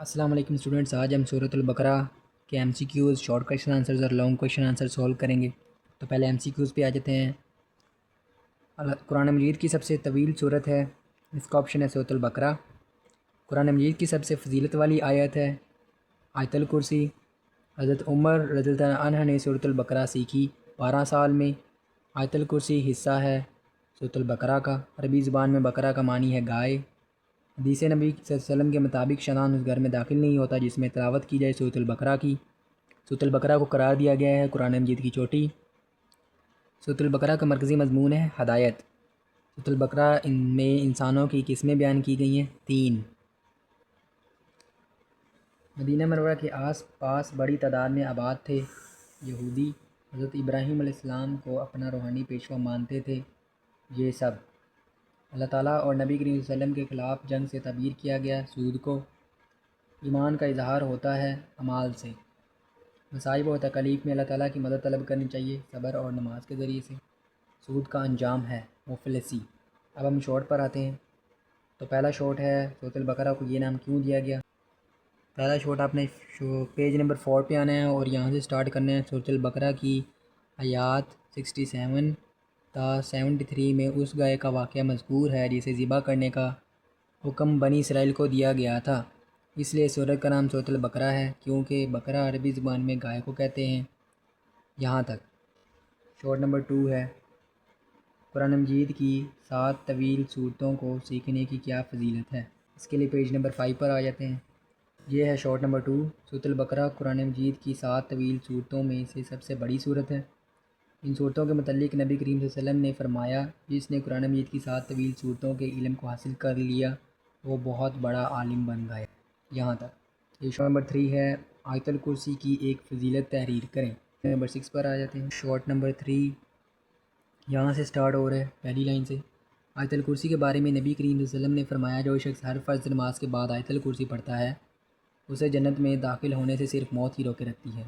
السلام علیکم اسٹوڈنٹس، آج ہم سورۃ البقرہ کے M C Qs, short question answers اور لانگ کویشچن آنسر سولو کریں گے۔ تو پہلے ایم سی کیوز پہ آ جاتے ہیں۔ قرآن مجید کی سب سے طویل صورت ہے، اس کا آپشن ہے سورۃ البقرہ۔ قرآن مجید کی سب سے فضیلت والی آیت ہے آیت الکرسی۔ حضرت عمر رضی اللہ عنہ نے سورۃ البقرہ سیکھی 12 سال میں۔ آیت الکرسی حصہ ہے سورۃ البقرہ کا۔ عربی زبان میں بقرہ کا معنی ہے گائے۔ حدیث نبی صلی اللہ علیہ وسلم کے مطابق شیطان اس گھر میں داخل نہیں ہوتا جس میں تلاوت کی جائے سورۃ البقرہ کی۔ سورۃ البقرہ کو قرار دیا گیا ہے قرآن مجید کی چوٹی۔ سورۃ البقرہ کا مرکزی مضمون ہے ہدایت۔ سورۃ البقرہ میں انسانوں کی قسمیں بیان کی گئی ہیں 3۔ مدینہ منورہ کے آس پاس بڑی تعداد میں آباد تھے یہودی۔ حضرت ابراہیم علیہ السلام کو اپنا روحانی پیشوا مانتے تھے۔ یہ سب اللہ تعالیٰ اور نبی کریم صلی اللہ علیہ وسلم کے خلاف جنگ سے تعبیر کیا گیا۔ سود کو ایمان کا اظہار ہوتا ہے اعمال سے۔ مصائب و تکالیف میں اللہ تعالیٰ کی مدد طلب کرنی چاہیے صبر اور نماز کے ذریعے سے۔ سود کا انجام ہے مفلسی۔ اب ہم شارٹ پر آتے ہیں۔ تو پہلا شارٹ ہے سورۃ البقرہ کو یہ نام کیوں دیا گیا۔ پہلا شارٹ آپ نے پیج نمبر 4 پہ آنا ہے اور یہاں سے سٹارٹ کرنا ہے۔ سورۃ البقرہ کی آیات 67 تا 73 میں اس گائے کا واقعہ مذکور ہے جسے ذبح کرنے کا حکم بنی اسرائیل کو دیا گیا تھا۔ اس لیے سورت کا نام سورۃ البقرہ ہے کیونکہ بقرہ عربی زبان میں گائے کو کہتے ہیں۔ یہاں تک۔ شارٹ نمبر 2 ہے قرآن مجید کی 7 طویل صورتوں کو سیکھنے کی کیا فضیلت ہے۔ اس کے لیے پیج نمبر 5 پر آ جاتے ہیں۔ یہ ہے شارٹ نمبر 2۔ سورۃ البقرہ قرآن مجید کی 7 طویل صورتوں میں سے سب سے بڑی صورت ہے۔ ان صورتوں کے متعلق نبی کریم صلی اللہ علیہ وسلم نے فرمایا جس نے قرآن مجید کی 7 طویل صورتوں کے علم کو حاصل کر لیا وہ بہت بڑا عالم بن گیا۔ یہاں تک۔ یہ شارٹ نمبر 3 ہے آیت الکرسی کی ایک فضیلت تحریر کریں۔ نمبر 6 پر آ جاتے ہیں۔ شارٹ نمبر 3 یہاں سے سٹارٹ ہو رہا ہے پہلی لائن سے۔ آیت الکرسی کے بارے میں نبی کریم صلی اللہ علیہ وسلم نے فرمایا جو شخص ہر فرض نماز کے بعد آیت الکرسی پڑھتا ہے اسے جنت میں داخل ہونے سے صرف موت ہی روکے رکھتی ہے۔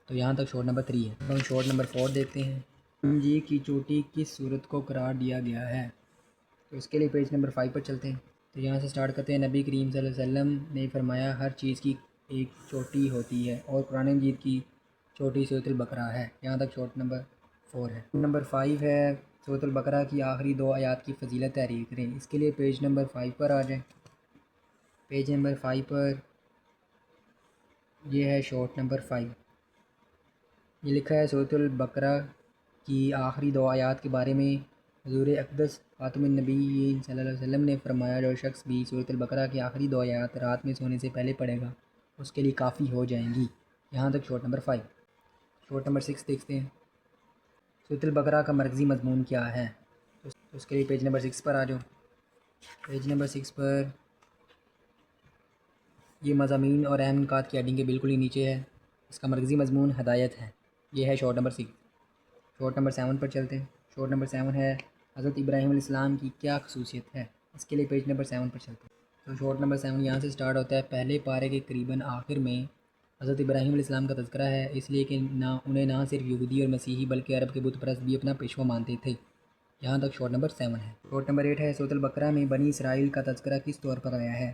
تو یہاں تک شارٹ نمبر 3 ہے۔ اب ہم شارٹ نمبر 4 دیکھتے ہیں۔ جی کی چوٹی کس صورت کو قرار دیا گیا ہے۔ تو اس کے لیے پیج نمبر 5 پر چلتے ہیں۔ تو یہاں سے سٹارٹ کرتے ہیں۔ نبی کریم صلی اللہ علیہ وسلم نے فرمایا ہر چیز کی ایک چوٹی ہوتی ہے اور قرآن مجید کی چوٹی سورۃ البقرہ ہے۔ یہاں تک شارٹ نمبر 4 ہے۔ نمبر 5 ہے سورۃ البقرہ کی آخری 2 آیات کی فضیلت تحریر کریں۔ اس کے لیے پیج نمبر 5 پر آ جائیں۔ پیج نمبر 5 پر یہ ہے شارٹ نمبر 5۔ یہ لکھا ہے سورۃ البقرہ کی آخری 2 آیات کے بارے میں حضور اقدس خاتم النبیین صلی اللہ علیہ وسلم نے فرمایا جو شخص بھی سورۃ البقرہ کی آخری 2 آیات رات میں سونے سے پہلے پڑھے گا اس کے لیے کافی ہو جائیں گی۔ یہاں تک شارٹ نمبر 5۔ شارٹ نمبر 6 دیکھتے ہیں۔ سورۃ البقرہ کا مرکزی مضمون کیا ہے۔ تو اس کے لیے پیج نمبر 6 پر آ جاؤ۔ پیج نمبر 6 پر یہ مضامین اور اہم نکات کی ہیڈنگ کے بالکل ہی نیچے ہے۔ اس کا مرکزی مضمون ہدایت ہے۔ یہ ہے شارٹ نمبر 6۔ شارٹ نمبر 7 پر چلتے ہیں۔ شارٹ نمبر 7 ہے حضرت ابراہیم علیہ السلام کی کیا خصوصیت ہے۔ اس کے لیے پیج نمبر 7 پر چلتے ہیں۔ تو شارٹ نمبر 7 یہاں سے سٹارٹ ہوتا ہے۔ پہلے پارے کے قریباً آخر میں حضرت ابراہیم علیہ السلام کا تذکرہ ہے اس لیے کہ انہیں نہ صرف یہودی اور مسیحی بلکہ عرب کے بت پرست بھی اپنا پیشوا مانتے تھے۔ یہاں تک شارٹ نمبر 7 ہے۔ شارٹ نمبر 8 ہے سورۃ البقرہ میں بنی اسرائیل کا تذکرہ کس طور پر آیا ہے۔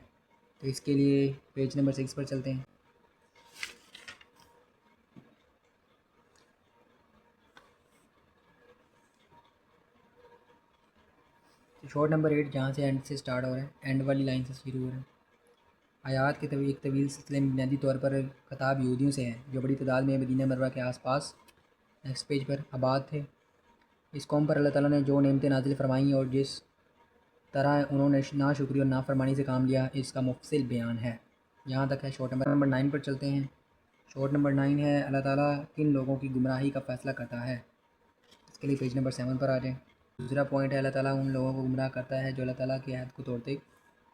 تو اس کے لیے پیج نمبر 6 پر چلتے ہیں۔ شارٹ نمبر 8 جہاں سے اینڈ سے سٹارٹ ہو رہا ہے، اینڈ والی لائن سے شروع ہو رہا ہے۔ آیات کے ایک طویل سلسلے میں بنیادی طور پر خطاب یہودیوں سے ہے جو بڑی تعداد میں مدینہ منورہ کے آس پاس نیکسٹ پیج پر آباد تھے۔ اس قوم پر اللہ تعالیٰ نے جو نعمتیں نازل فرمائیں اور جس طرح انہوں نے ناشکری اور نافرمانی سے کام لیا اس کا مفصل بیان ہے۔ یہاں تک ہے۔ شارٹ نمبر 9 پر چلتے ہیں۔ شارٹ نمبر 9 ہے اللہ تعالیٰ کن لوگوں کی گمراہی کا فیصلہ کرتا ہے۔ اس کے لیے پیج نمبر 7 پر آ جائیں۔ دوسرا پوائنٹ ہے اللہ تعالیٰ ان لوگوں کو گمراہ کرتا ہے جو اللہ تعالیٰ کے عہد کو توڑتے،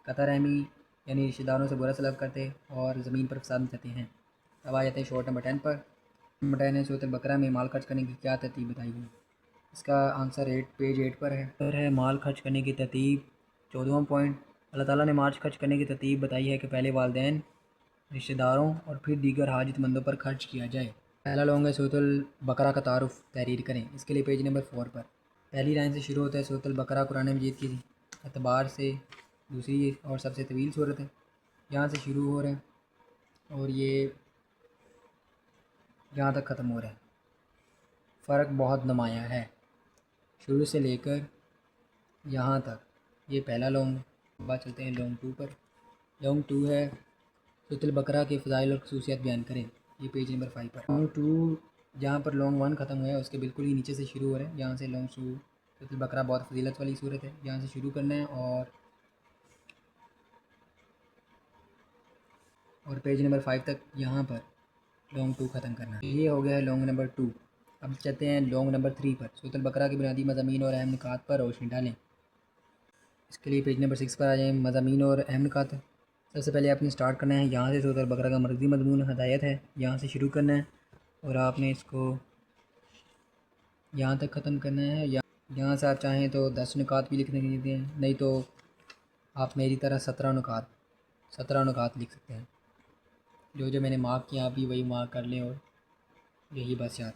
قطع رحمی یعنی رشتہ داروں سے برا سلوک کرتے اور زمین پر فساد مچاتے ہیں۔ اب آ جاتے ہیں شارٹ نمبر 10 پر۔ نمبر 10 ہے سورۃ البقرہ میں مال خرچ کرنے کی کیا ترتیب بتائی گئی۔ اس کا آنسر پیج 8 پر ہے۔ پھر ہے مال خرچ کرنے کی ترتیب۔ 14واں پوائنٹ اللہ تعالیٰ نے مال خرچ کرنے کی ترتیب بتائی ہے کہ پہلے والدین، رشتہ داروں اور پھر دیگر حاجت مندوں پر خرچ کیا جائے۔ پہلا لونگ ہے سورۃ البقرہ کا تعارف تحریر کریں۔ اس کے لیے پیج نمبر 4 پر پہلی لائن سے شروع ہوتا ہے۔ سورۃ البقرہ قرآن مجید کی اعتبار سے دوسری اور سب سے طویل صورت ہے۔ یہاں سے شروع ہو رہا ہے۔ اور یہ یہاں تک ختم ہو رہا ہے. فرق بہت نمایاں ہے شروع سے لے کر یہاں تک. یہ پہلا لونگ. بات چلتے ہیں لونگ 2 پر. لونگ 2 ہے سورۃ البقرہ کے فضائل اور خصوصیات بیان کریں. یہ پیج نمبر 5 پر. لونگ 2 جہاں پر لونگ 1 ختم ہوا ہے اس کے بالکل ہی نیچے سے شروع ہو رہا ہے. یہاں سے لونگ 2 سورۃ البقرہ بہت فضیلت والی صورت ہے. یہاں سے شروع کرنا ہے اور پیج نمبر 5 تک یہاں پر لونگ 2 ختم کرنا ہے. یہ ہو گیا ہے لونگ نمبر 2. اب چلتے ہیں لونگ نمبر 3 پر. سورۃ البقرہ کی بنیادی مضامین اور اہم نکات پر روشنی ڈالیں. اس کے لیے پیج نمبر 6 پر آ جائیں. مضامین اور اہم نکات. سب سے پہلے آپ نے سٹارٹ کرنا ہے یہاں سے. سورۃ البقرہ کا مرکزی مضمون ہدایت ہے. یہاں سے شروع کرنا ہے اور آپ نے اس کو یہاں تک ختم کرنا ہے. یہاں سے آپ چاہیں تو 10 نکات بھی لکھنے کے لیے ہیں, نہیں تو آپ میری طرح 17 نکات لکھ سکتے ہیں. جو میں نے مارک کیا آپ بھی وہی مارک کر لیں اور یہی بس یاد